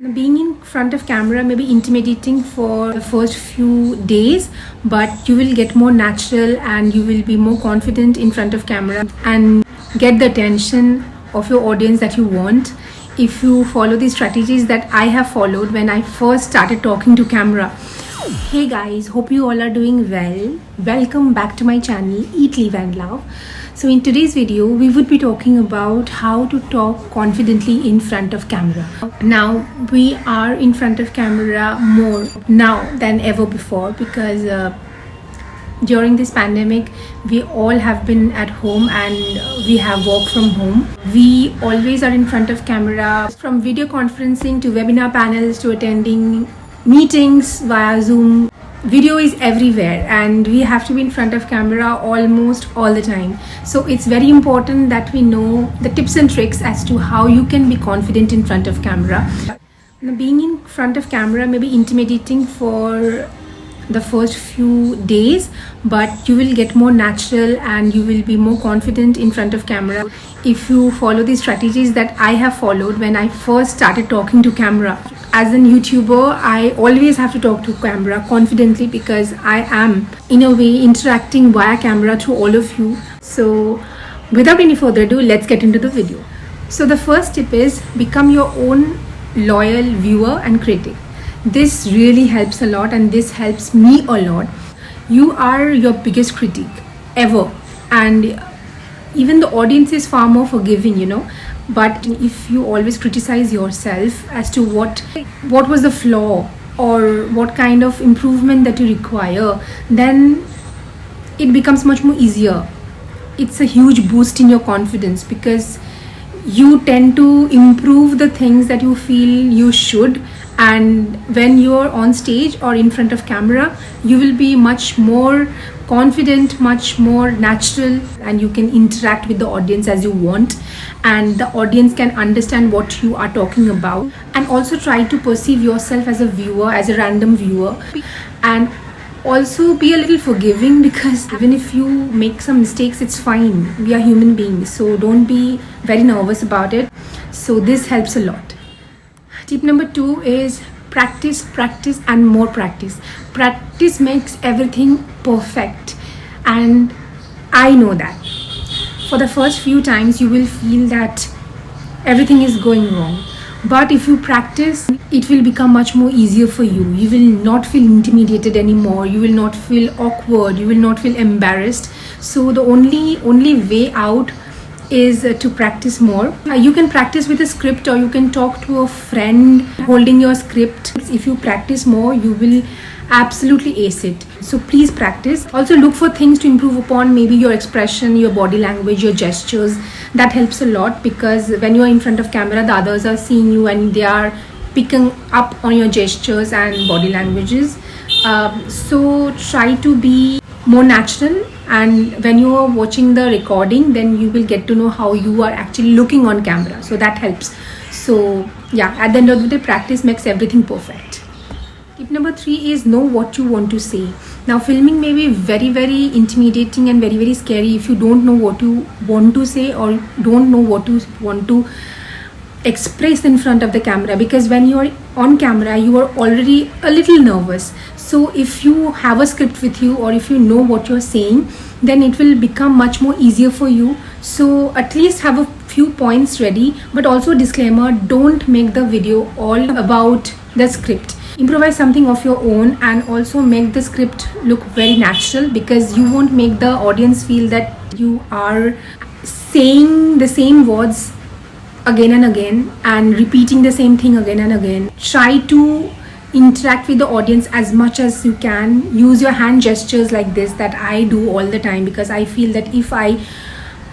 Being in front of camera may be intimidating for the first few days, but you will get more natural and you will be more confident in front of camera and get the attention of your audience that you want if you follow the strategies that I have followed when I first started talking to camera. Hey guys, hope you all are doing well. Welcome back to my channel Eat, Live and Love. So in today's video we would be talking about how to talk confidently in front of camera. Now we are in front of camera more now than ever before because during this pandemic we all have been at home and we have worked from home. We always are in front of camera, from video conferencing to webinar panels to attending meetings via Zoom. Video is everywhere and we have to be in front of camera almost all the time. So it's very important that we know the tips and tricks as to how you can be confident in front of camera. Now, being in front of camera may be intimidating for the first few days, but you will get more natural and you will be more confident in front of camera if you follow the strategies that I have followed when I first started talking to camera. As a YouTuber, I always have to talk to camera confidently because I am in a way interacting via camera to all of you. So without any further ado, let's get into the video. So the first tip is become your own loyal viewer and critic. This really helps a lot and this helps me a lot. You are your biggest critic ever, and even the audience is far more forgiving, but if you always criticize yourself as to what was the flaw or what kind of improvement that you require, then it becomes much more easier. It's a huge boost in your confidence because you tend to improve the things that you feel you should, and when you're on stage or in front of camera you will be much more confident, much more natural, and you can interact with the audience as you want, and the audience can understand what you are talking about. And also try to perceive yourself as a viewer, as a random viewer, and also be a little forgiving because even if you make some mistakes, it's fine. We are human beings, so don't be very nervous about it. So this helps a lot. Tip number 2 is practice, practice and more practice. Practice makes everything perfect, and I know that. For the first few times you will feel that everything is going wrong, but if you practice, it will become much more easier for you. You will not feel intimidated anymore. You will not feel awkward. You will not feel embarrassed. So the only way out is to practice more. You can practice with a script or you can talk to a friend holding your script. If you practice more, you will absolutely ace it. So please practice. Also look for things to improve upon, maybe your expression, your body language, your gestures. That helps a lot because when you are in front of camera, the others are seeing you and they are picking up on your gestures and body languages. So try to be more natural, and when you are watching the recording, then you will get to know how you are actually looking on camera. So that helps. So yeah, at the end of the day, practice makes everything perfect. Tip number 3 is know what you want to say. Now filming may be very, very intimidating and very, very scary if you don't know what you want to say or don't know what you want to express in front of the camera, because when you are on camera you are already a little nervous. So if you have a script with you or if you know what you're saying, then it will become much more easier for you. So at least have a few points ready, but also disclaimer, don't make the video all about the script. Improvise something of your own and also make the script look very natural, because you won't make the audience feel that you are saying the same words again and again and repeating the same thing again and again. Try to interact with the audience as much as you can. Use your hand gestures like this that I do all the time, because I feel that if I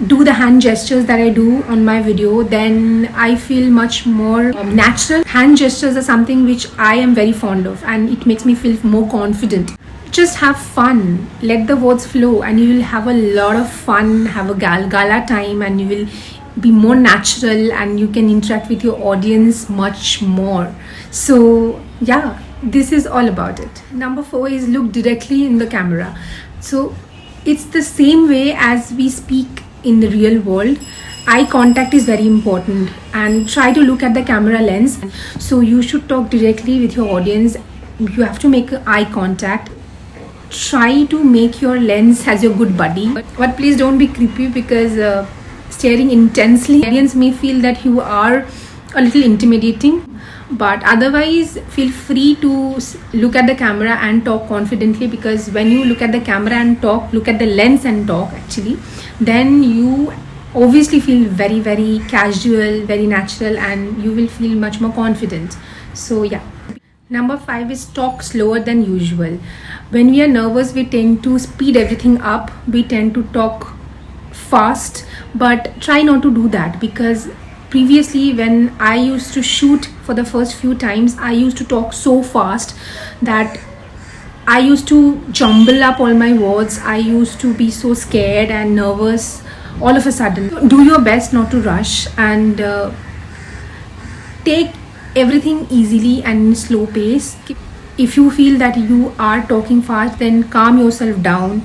do the hand gestures that I do on my video, then I feel much more natural. Hand gestures are something which I am very fond of and it makes me feel more confident. Just have fun, let the words flow, and you will have a lot of fun, have a gala time, and you will be more natural and you can interact with your audience much more. So yeah, this is all about it. Number 4 is look directly in the camera. So it's the same way as we speak in the real world, eye contact is very important, and try to look at the camera lens. So you should talk directly with your audience. You have to make eye contact. Try to make your lens as your good buddy, but please don't be creepy, because staring intensely, audience may feel that you are a little intimidating. But otherwise, feel free to look at the camera and talk confidently, because when you look at the camera and talk, look at the lens and talk actually, then you obviously feel very, very casual, very natural, and you will feel much more confident. So yeah. Number 5 is talk slower than usual. When we are nervous, we tend to speed everything up. We tend to talk fast, but try not to do that, because previously when I used to shoot for the first few times, I used to talk so fast that I used to jumble up all my words. I used to be so scared and nervous all of a sudden. Do your best not to rush, and take everything easily and in slow pace. If you feel that you are talking fast, then calm yourself down,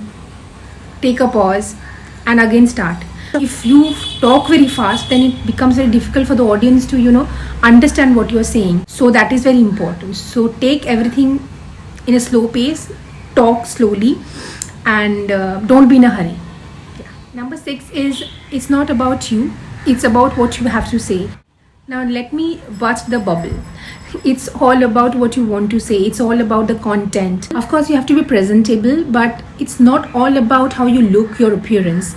take a pause, and again start. If you talk very fast, then it becomes very difficult for the audience to understand what you're saying. So that is very important. So take everything in a slow pace, talk slowly, and don't be in a hurry. Number 6 is, it's not about you, it's about what you have to say. Now let me bust the bubble. It's all about what you want to say. It's all about the content. Of course, you have to be presentable, but it's not all about how you look, your appearance.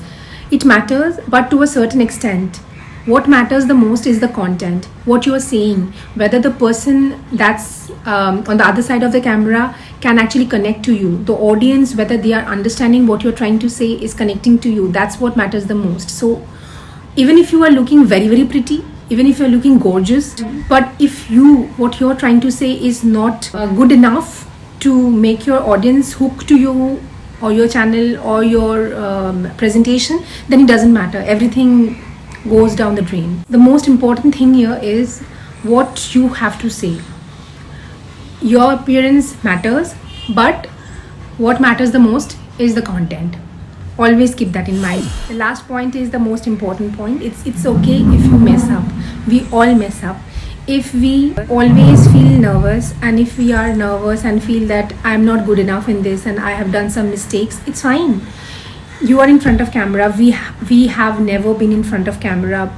It matters, but to a certain extent. What matters the most is the content, what you are saying, whether the person that's on the other side of the camera can actually connect to you. The audience, whether they are understanding what you're trying to say, is connecting to you. That's what matters the most. So even if you are looking very, very pretty, even if you're looking gorgeous, but if what you're trying to say is not good enough to make your audience hook to you or your channel or your presentation, then it doesn't matter. Everything goes down the drain. The most important thing here is what you have to say. Your appearance matters, but what matters the most is the content. Always keep that in mind. The last point is the most important point. It's okay if you mess up. We all mess up. If we always feel nervous, and if we are nervous and feel that I'm not good enough in this and I have done some mistakes, it's fine. You are in front of camera. We have never been in front of camera.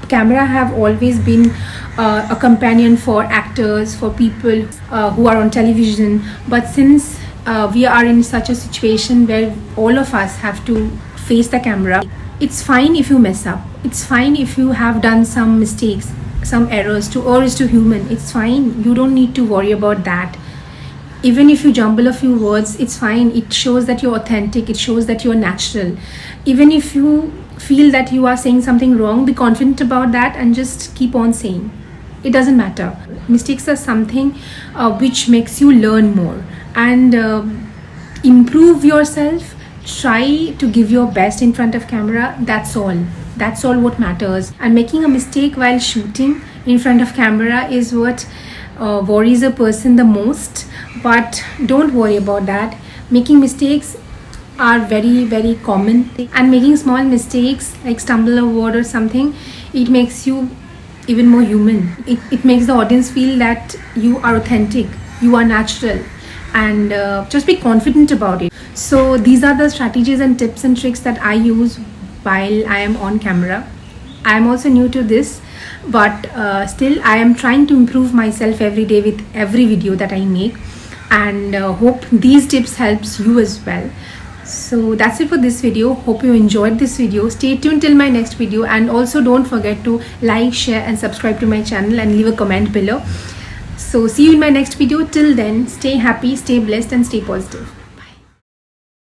Camera have always been a companion for actors, for people who are on television. But since we are in such a situation where all of us have to face the camera, it's fine if you mess up. It's fine if you have done some mistakes, some errors. Err is to human. It's fine. You don't need to worry about that. Even if you jumble a few words, it's fine. It shows that you're authentic. It shows that you're natural. Even if you feel that you are saying something wrong, be confident about that and just keep on saying. It doesn't matter. Mistakes are something which makes you learn more and improve yourself. Try to give your best in front of camera. That's all what matters. And making a mistake while shooting in front of camera is what worries a person the most. But don't worry about that. Making mistakes are very, very common, and making small mistakes like stumble a word or something, it makes you even more human. It makes the audience feel that you are authentic, you are natural, and just be confident about it. So these are the strategies and tips and tricks that I use while I am on camera. I am also new to this, but still I am trying to improve myself every day with every video that I make, and hope these tips helps you as well. So that's it for this video. Hope you enjoyed this video. Stay tuned till my next video, and also don't forget to like, share and subscribe to my channel and leave a comment below. So see you in my next video. Till then, stay happy, stay blessed and stay positive.